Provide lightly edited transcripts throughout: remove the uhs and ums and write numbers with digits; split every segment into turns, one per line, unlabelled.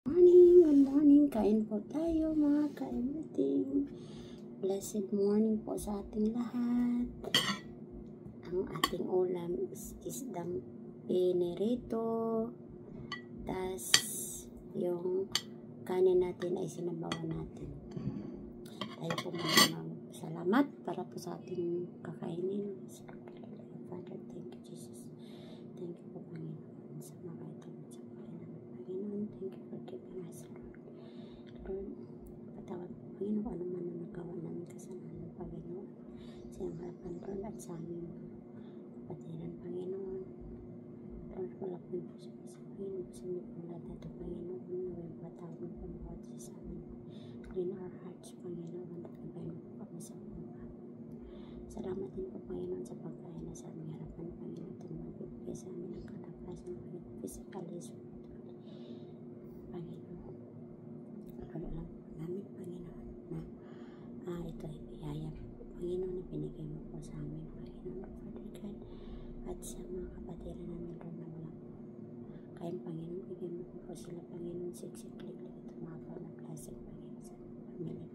Good morning, kain po tayo mga kaibigan. Blessed morning po sa ating lahat. Ang ating ulam is isdang pinirito. Tas yung kanin natin ay sinabawan natin. Tayo po salamat para po sa ating kakainin. Father, thank you Jesus. Thank you po Panginoon sa mga ito sa Panginoon. Thank you for giving us Lord, patawad po Panginoon ano man ang nagawa namin kasalanan Panginoon sa iyong harapan Lord at sa aming kapatiran Panginoon. Lord, wala po yung puso sa Panginoon sa inyo po lahat ito Panginoon naway patawad mo po bawat sa amin. Clean our hearts Panginoon at nabayin mo po kami sa buhay. Salamat din po Panginoon sa pagkain na sa aming harapan Panginoon at magbibigay sa amin ng kalakasan Panginoon physically, spiritually Panginoon. Lord, alam po namin Panginoon na ito ay biyaya po Panginoon na binigay mo po sa amin Panginoon Father God at sa mga kapatiran namin Lord na wala po kayong Panginoon bigay mo po sila Panginoon siksik-lik at tumapaw na blessing Panginoon sa pamilya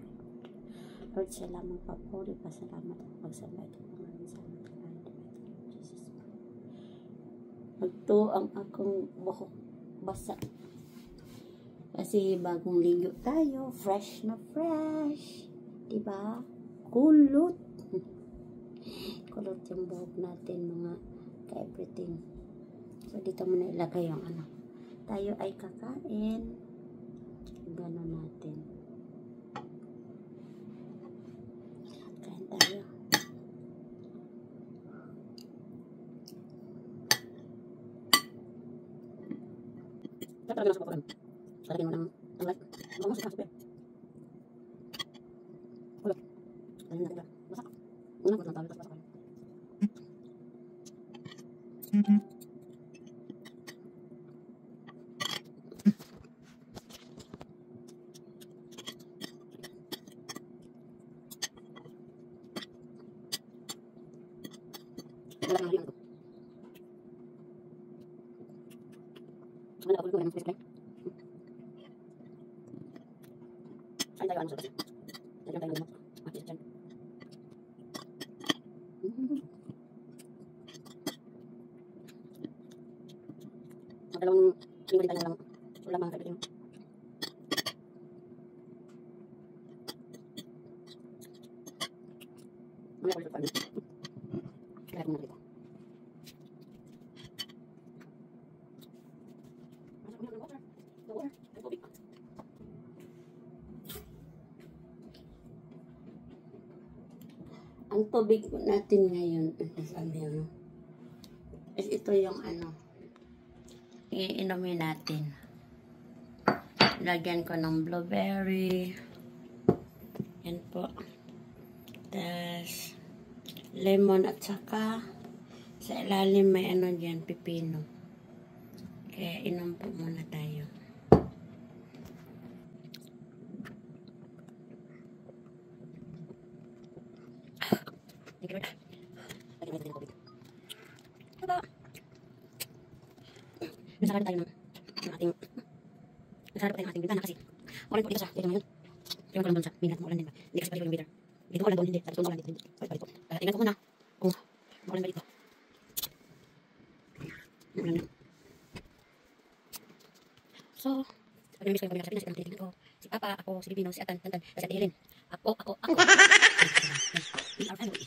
Lord, salamat pa po pasalamat at pagsamba ito po namin sa aming kalahin Jesus. Magto ang akong buhok basa kasi bagong ligo tayo, fresh na fresh, diba? Kulot kulot yung buhok natin mga ka-everything. So dito muna ilagay yung ano, tayo ay kakain, gano'n natin kain tayo. Talaga nasa papakan lagyan mo ng light huwag mo super kulot lagyan natin ba masak unang kulot ng tawid tapos masakan lalaki ng halian ko wala ako ng display saan tayo ano sa kasi lagyan tayo ng limot mati sa dyan dalawang linggo din tayo walang mga kaibigan mamaya ko ulit pa rin kaya kung nakita ang tubig natin ngayon sabi ano is ito yung ano iinumin natin. Lagyan ko ng blueberry. Yan po. Tas lemon at saka sa ilalim may ano dyan, pipino. Kaya inom po muna tayo. Thank you, Lord. Lagyan natin ng tubig. Aba! Nasarap tayo ng ating bintana kasi ulan po dito sa dito ngayon. Ewan ko lang doon sa minat mo ulan din ba? Hindi kasi palito yung weather. Dito ulan doon hindi. Tapos doon ulan dito. Palito. Tingnan ko muna kung maulan ba dito. Ulan na. So, pag-miss ko yung kamera sa Pinas, tingnan ko. Si Papa, ako, si Bibino, si Atan, Tantan, si Ate Helen. Ako. We are family.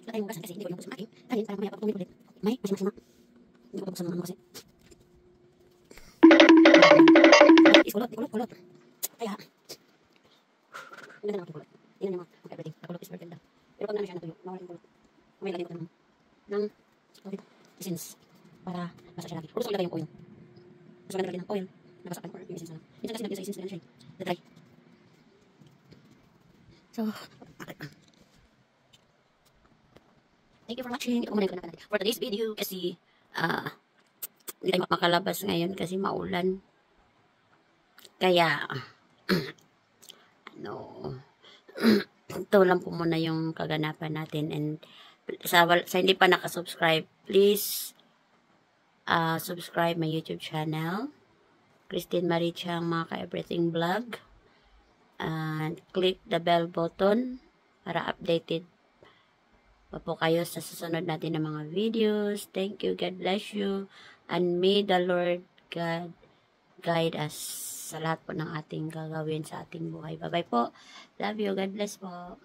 Wala tayong hugasan kasi hindi ko yung buksan akin. Dahil parang mamaya pag ulit, may masima. Hindi ko buksan ng ano kasi. Is kulot. Kaya, hindi na kulot. Tingnan nyo mga everything. Kulot is perfect. Pero pag namin siya natuyo, mawala yung kulot. May lagay ko ng essence para basa siya lagi. O gusto ko ilagay yung oil. Gusto ko ilagay ng oil na basakan or yung essence na lang. Minsan kasi lagay sa essence na siya. Na-dry. So, thank you for watching. Ito muna yung natin for today's video kasi hindi tayo makalabas ngayon kasi maulan. Kaya ano ito lang po muna yung kaganapan natin. And sa hindi pa nakasubscribe, please subscribe my YouTube channel, Christine Marie Chang mga ka-everything vlog. And click the bell button para updated pa po kayo sa susunod natin ng mga videos. Thank you. God bless you. And may the Lord God guide us sa lahat po ng ating gagawin sa ating buhay. Bye-bye po. Love you. God bless po.